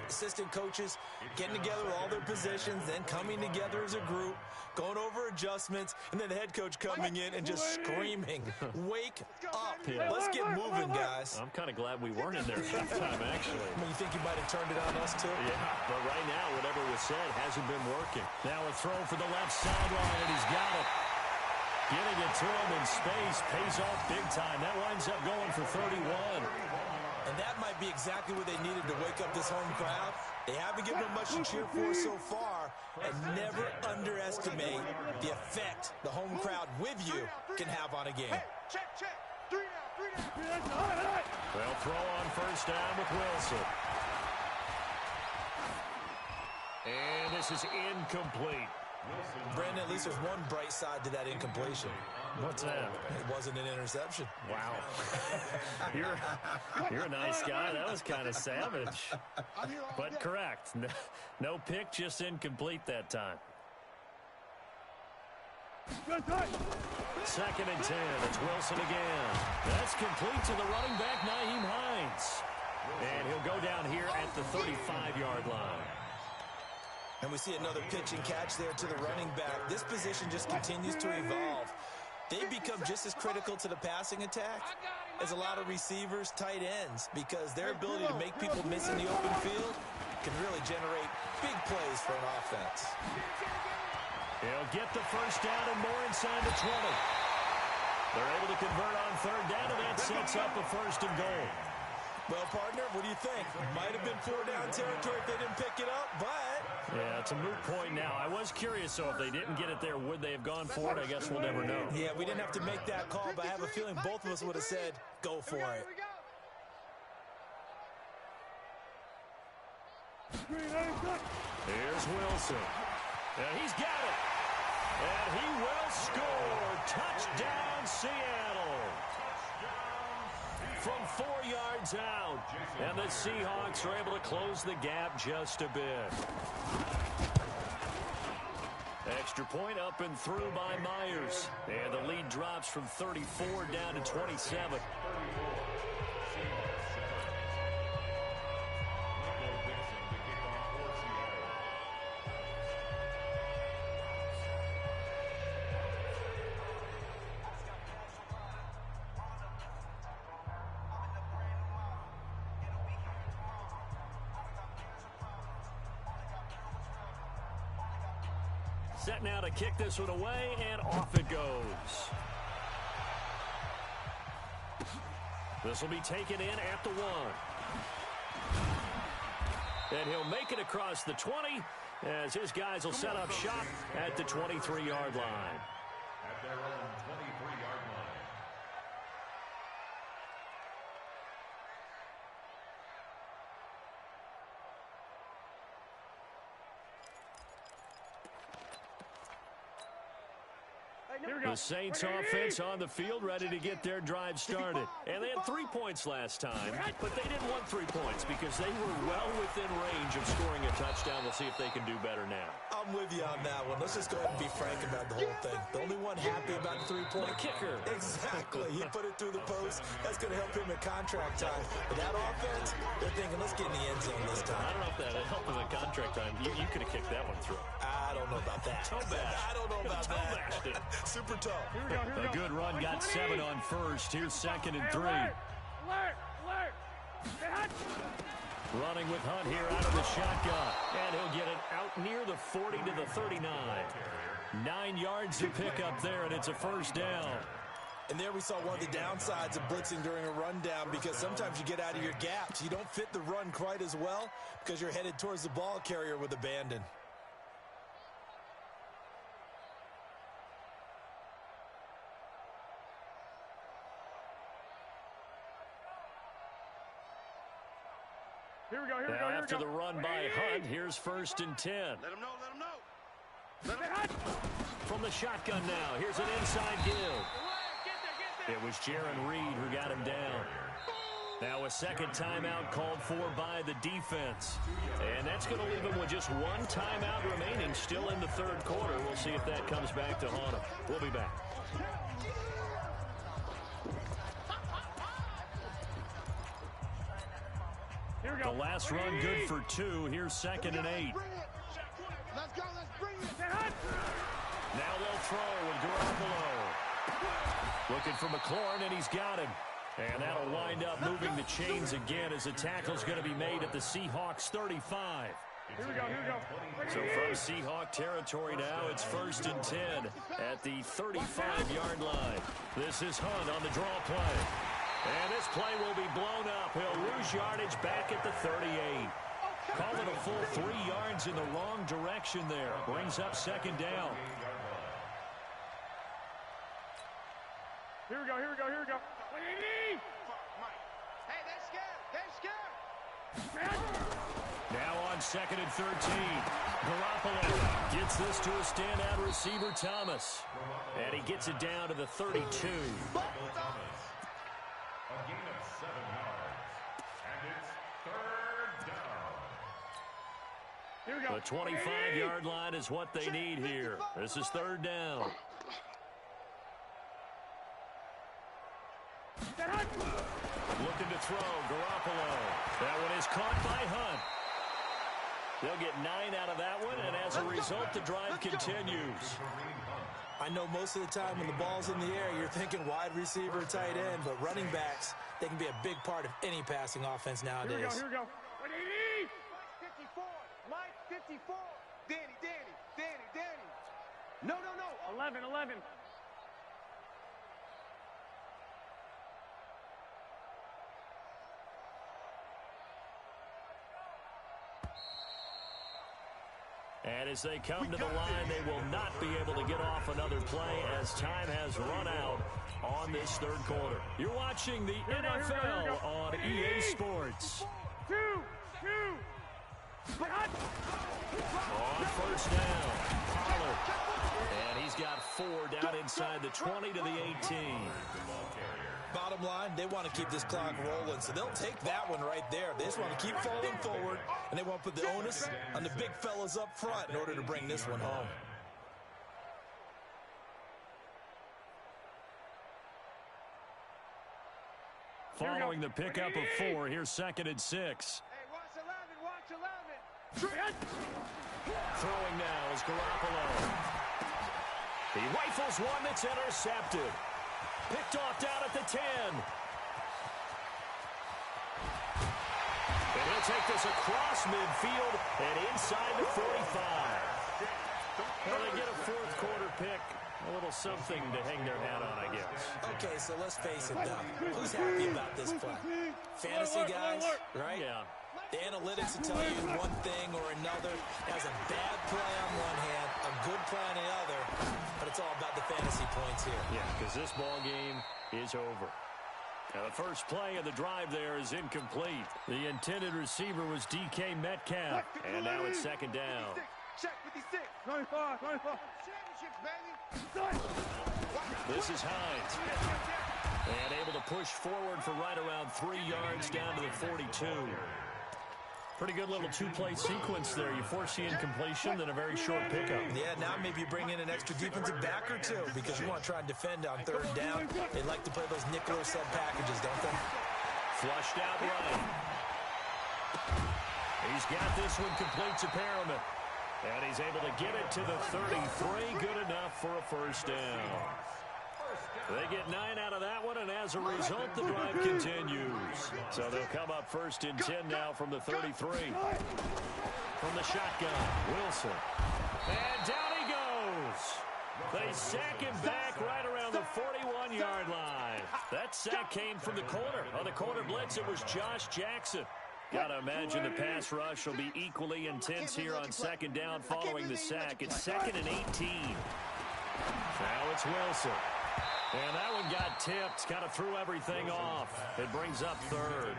assistant coaches getting together with all their positions, then coming together as a group, going over adjustments, and then the head coach coming in and just screaming, wake up. Yeah. Let's get moving, guys. I'm kind of glad we weren't in there at halftime, actually. I mean, you think you might have turned it on us, too? Yeah, but right now, whatever was said hasn't been working. Now a throw for the left sideline, and he's got it. Getting it to him in space pays off big time. That winds up going for 31. And that might be exactly what they needed to wake up this home crowd. They haven't given them much to cheer for so far, and never underestimate the effect the home crowd with you can have on a game. Check, check. 3 down. They'll throw on first down with Wilson. And this is incomplete. Brandon, at least there's one bright side to that incompletion. What's that? It wasn't an interception. Wow. You're a nice guy. That was kind of savage. But correct. No pick, just incomplete that time. 2nd and 10. It's Wilson again. That's complete to the running back, Nyheim Hines. And he'll go down here at the 35-yard line. And we see another pitch and catch there to the running back. This position just continues to evolve. They become just as critical to the passing attack as a lot of receivers, tight ends, because their ability to make people miss in the open field can really generate big plays for an offense. He'll get the first down and more inside the 20. They're able to convert on 3rd down, and that sets up a 1st and goal. Well, partner, what do you think? Might have been 4-down territory if they didn't pick it up, but... Yeah, it's a moot point now. I was curious, so if they didn't get it there, would they have gone for it? I guess we'll never know. Yeah, we didn't have to make that call, but I have a feeling both of us would have said, go for it. Here's Wilson. And he's got it. And he will score. Touchdown, Seattle. From 4 yards out. And the Seahawks are able to close the gap just a bit. Extra point up and through by Myers. And the lead drops from 34 down to 27. Set now to kick this one away, and off it goes. This will be taken in at the 1. And he'll make it across the 20 as his guys will set up shop at the 23-yard line. At their own 23-yard line. The Saints offense on the field ready to get their drive started. And they had 3 points last time, but they didn't want 3 points because they were well within range of scoring a touchdown. We'll see if they can do better now. I'm with you on that one. Let's just go ahead and be frank about the whole thing. The only one happy about the 3-point kicker. Exactly. He put it through the post. That's going to help him in contract time. But that offense, they're thinking, let's get in the end zone this time. I don't know if that helped him in contract time. You could have kicked that one through. I don't know about that. I don't know about that. Super tough. A good run, got 7 on first. Here's 2nd and 3. Alert! Alert! Stay hot! Running with Hunt here out of the shotgun. And he'll get it out near the 40 to the 39. 9 yards to pick up there, and it's a first down. And there we saw one of the downsides of blitzing during a rundown, because sometimes you get out of your gaps. You don't fit the run quite as well because you're headed towards the ball carrier with abandon. Here we go, here we Now go, here we after go. the run by Hunt, here's 1st and 10. Let him know, let him know. Stay hot! From the shotgun now, here's an inside give. Get there! It was Jaron Reed who got him down. Now a second timeout called for by the defense. And that's going to leave him with just one timeout remaining still in the third quarter. We'll see if that comes back to haunt him. We'll be back. Here we go. The last run good for 2. Here's 2nd and 8. Let's go, let's bring it. Stay hot! Now they'll throw with Garoppolo. Looking for McLaurin, and he's got him. And that'll wind up moving the chains again as the tackle's going to be made at the Seahawks 35. Here we go, here we go. So from Seahawk territory now, it's 1st and 10 at the 35-yard line. This is Hunt on the draw play. And this play will be blown up. He'll lose yardage back at the 38. Call it a full 3 yards in the wrong direction there. Brings up 2nd down. Here we go, here we go, here we go. Hey, they're scared. They're scared. Now on 2nd and 13. Garoppolo gets this to a standout receiver, Thomas. And he gets it down to the 32. A gain of 7 yards. And it's 3rd down. Here we go. The 25-yard line is what they need here. This is 3rd down. Stay hot! Looking to throw, Garoppolo. That one is caught by Hunt. They'll get 9 out of that one, and as a result, the drive continues. I know most of the time when the ball's in the air, you're thinking wide receiver, tight end, but running backs, they can be a big part of any passing offense nowadays. Here we go, here we go. 54. Mike, 54. Danny. No. 11. And as they come to the line, they will not be able to get off another play as time has run out on this 3rd quarter. You're watching the NFL on EA Sports. 2. Stay hot! On 1st down, Pollard. And he's got 4 down inside the 20 to the 18. Bottom line, they want to keep this clock rolling, so they'll take that one right there. They just want to keep falling forward, and they want to put the onus on the big fellas up front in order to bring this one home. Following the pickup of 4, here's 2nd and 6. Hey, watch 11. Throwing now is Garoppolo. He rifles one that's intercepted. Picked off down at the 10. And he'll take this across midfield and inside the 45. Well, they get a 4th quarter pick. A little something to hang their hat on, I guess. Okay, so let's face it, though. Who's happy about this play? Fantasy guys, right? Yeah. The analytics will tell you one thing or another. It has a bad play on one hand, a good play on the other, but it's all about the fantasy points here. Yeah, because this ball game is over. Now, the first play of the drive there is incomplete. The intended receiver was DK Metcalf, and now it's 2nd down. Check 56. 25. Championships, baby. This is Hines. And able to push forward for right around 3 yards down to the 42. Pretty good little 2-play sequence there. You force the incompletion, then a very short pickup. Yeah, now maybe you bring in an extra defensive back or 2 because you want to try and defend on 3rd down. They like to play those nickel or sub packages, don't they? Flushed out right. He's got this one complete to Perriman. And he's able to get it to the 33. Good enough for a 1st down. They get 9 out of that one, and as a result, the drive continues. So they'll come up first and 10 now from the 33. From the shotgun, Wilson. And down he goes. They sack him back right around the 41-yard line. That sack came from the corner. On the corner blitz, it was Josh Jackson. Got to imagine the pass rush will be equally intense here on second down following the sack. It's 2nd and 18. Now it's Wilson. And that one got tipped, kind of threw everything off. It brings up 3rd.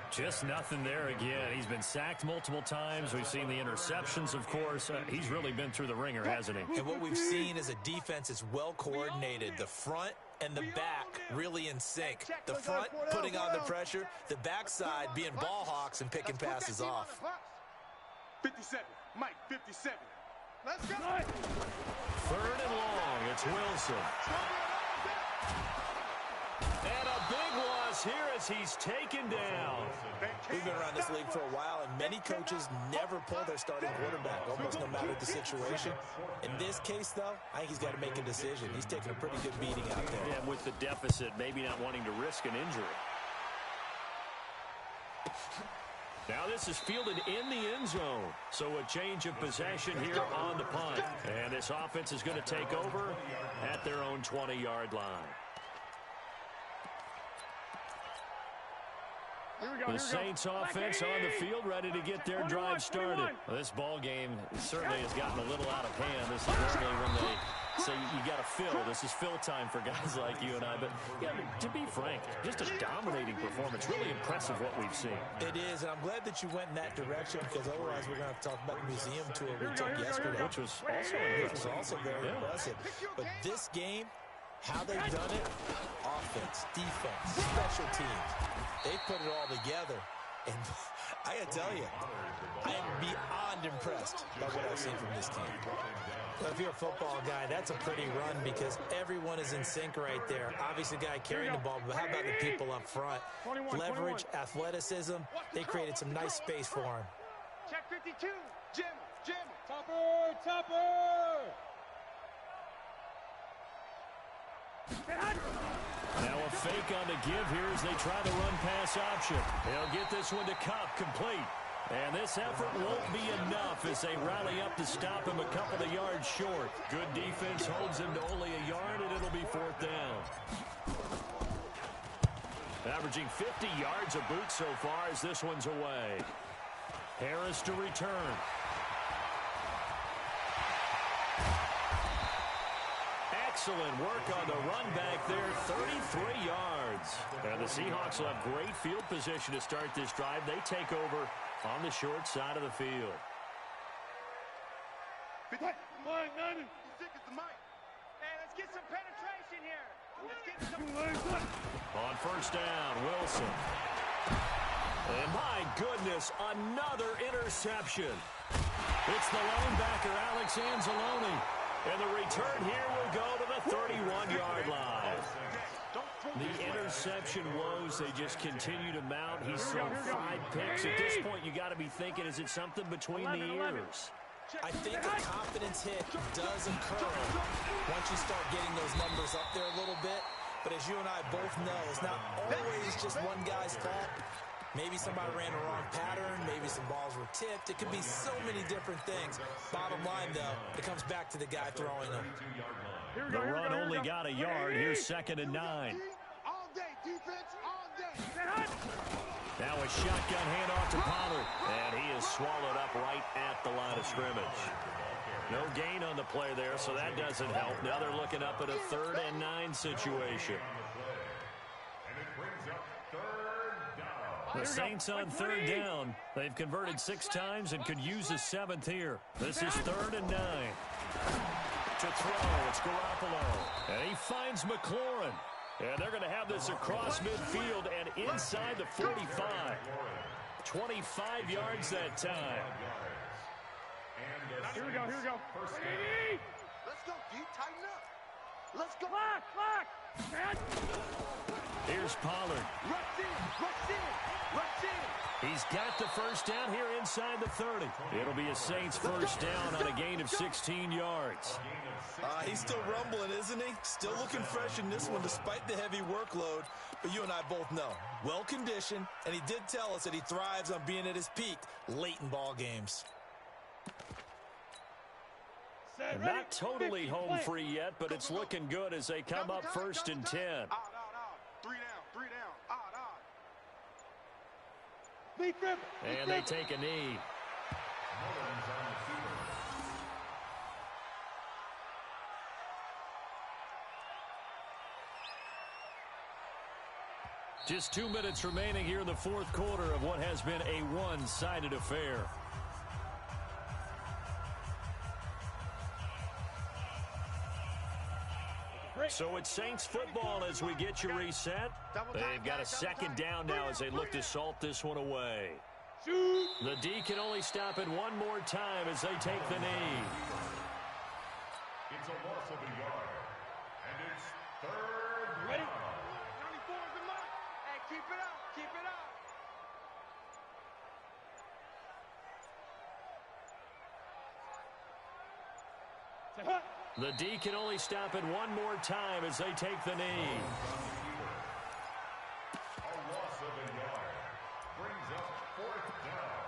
Just nothing there again. He's been sacked multiple times. We've seen the interceptions, of course. He's really been through the ringer, hasn't he? And what we've seen is a defense that's well coordinated. The front and the back really in sync. The front putting on the pressure, the backside being ball hawks and picking passes off. 57, Mike, 57. Let's go. 3rd and long. It's Wilson. And a big loss here as he's taken down. We've been around this league for a while, and many coaches never pull their starting quarterback, almost no matter the situation. In this case, though, I think he's got to make a decision. He's taking a pretty good beating out there. Yeah, with the deficit, maybe not wanting to risk an injury. Now this is fielded in the end zone. So a change of possession here on the punt. And this offense is going to take over at their own 20-yard line. The Saints offense on the field, ready to get their drive started. Well, this ball game certainly has gotten a little out of hand. This is normally when they say you got to fill. This is fill time for guys like you and I. But yeah, to be frank, just a dominating performance. Really impressive what we've seen. It is, and I'm glad that you went in that direction, because otherwise we're going to have to talk about the museum tour we took yesterday. Which was also impressive. Which was also very impressive. But this game, how they've done it, offense, defense, special teams, they put it all together. And I got to tell you, I am beyond impressed by what I've seen from this team. Well, if you're a football guy, that's a pretty run, because everyone is in sync right there. Obviously, the guy carrying the ball, but how about the people up front? Leverage, athleticism, they created some nice space for him. Check 52. Jim. Topper. Now a fake on the give here as they try the run-pass option. They'll get this one to Cup, complete. And this effort won't be enough as they rally up to stop him a couple of yards short. Good defense holds him to only a yard, and it'll be 4th down. Averaging 50 yards a boot so far as this one's away. Harris to return. Excellent work on the run back there, 33 yards. And the Seahawks will have great field position to start this drive. They take over on the short side of the field. Mike, 90. It's the mic. Hey, let's get some penetration here. Let's get some. On 1st down, Wilson. And my goodness, another interception. It's the linebacker, Alex Anzalone. And the return here will go to the 31-yard line. The interception woes, they just continue to mount. He's thrown 5 picks. At this point, you got to be thinking, is it something between the ears? I think a confidence hit does occur once you start getting those numbers up there a little bit. But as you and I both know, it's not always just one guy's fault. Maybe somebody ran the wrong pattern. Maybe some balls were tipped. It could be so many different things. Bottom line, though, it comes back to the guy throwing them. The run only got a yard. Here's 2nd and 9. All day, defense, all day. Now a shotgun handoff to Pollard. And he is swallowed up right at the line of scrimmage. No gain on the play there, so that doesn't help. Now they're looking up at a 3rd and 9 situation. The Saints on 3rd down. They've converted 6 times and could use a 7th here. This is 3rd and 9. To throw, it's Garoppolo. And he finds McLaurin. And they're going to have this across midfield and inside the 45. 25 yards that time. Here we go. Let's go, D. Tighten up. Let's go. Here's Pollard. Rush in. He's got the first down here inside the 30. It'll be a Saints first down on a gain of 16 yards. He's still rumbling, isn't he? Still looking fresh in this one despite the heavy workload. But you and I both know, well-conditioned, and he did tell us that he thrives on being at his peak late in ball games. Not totally home free yet, but it's looking good as they come up first and 10. Odd. 3 down. Odd. And they take a knee. Just 2 minutes remaining here in the fourth quarter of what has been a one-sided affair. So it's Saints football as we get you reset. They've got a second down now as they look to salt this one away. The D can only stop it one more time as they take the knee. It's a loss of a yard. And it's third Ready? down. 94 is the mark. Hey, keep it up. The D can only stop it one more time as they take the knee. A loss of a yard. Brings up fourth down.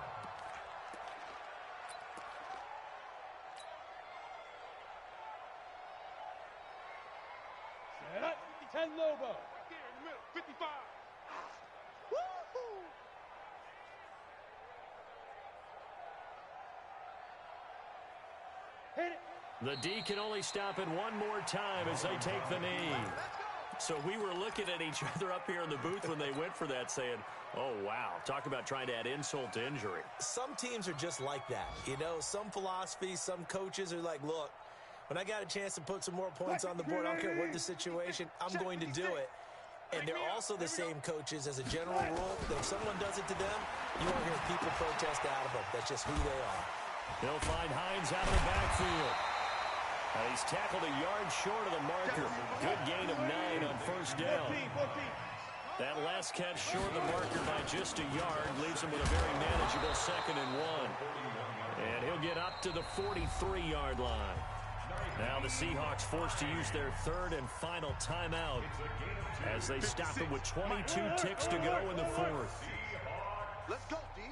Set up. 10 Lobo. Right there in the middle. 55. Woo-hoo. Hit it. The D can only stop it one more time as they take the knee. So we were looking at each other up here in the booth when they went for that saying, oh, wow, talk about trying to add insult to injury. Some teams are just like that. You know, some philosophies, some coaches are like, look, when I got a chance to put some more points on the board, I don't care what the situation, I'm going to do it. And they're also the same coaches as a general rule that if someone does it to them, you won't hear people protest out of them. That's just who they are. They'll find Hines out of the backfield. He's tackled a yard short of the marker. Good gain of 9 on first down. 14. That last catch short of the marker by just a yard leaves him with a very manageable 2nd and 1. And he'll get up to the 43-yard line. Now the Seahawks forced to use their 3rd and final timeout as they stop it with 22 ticks to go in the 4th. Let's go, D.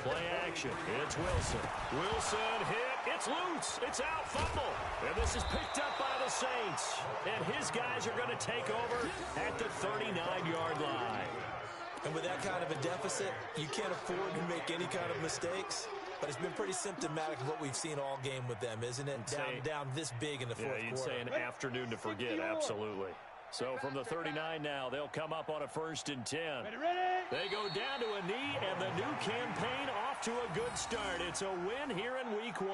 Play action. It's Wilson. Wilson hit. It's loose. It's out. Fumble. And this is picked up by the Saints. And his guys are going to take over at the 39-yard line. And with that kind of a deficit, you can't afford to make any kind of mistakes. But it's been pretty symptomatic of what we've seen all game with them, isn't it? Down this big in the fourth quarter. You'd say an afternoon to forget, absolutely. So from the 39 now, they'll come up on a 1st and 10. Ready. They go down to a knee, and the new campaign off to a good start. It's a win here in Week 1.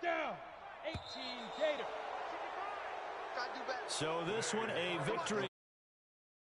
Down. 18 Gator. So this one a victory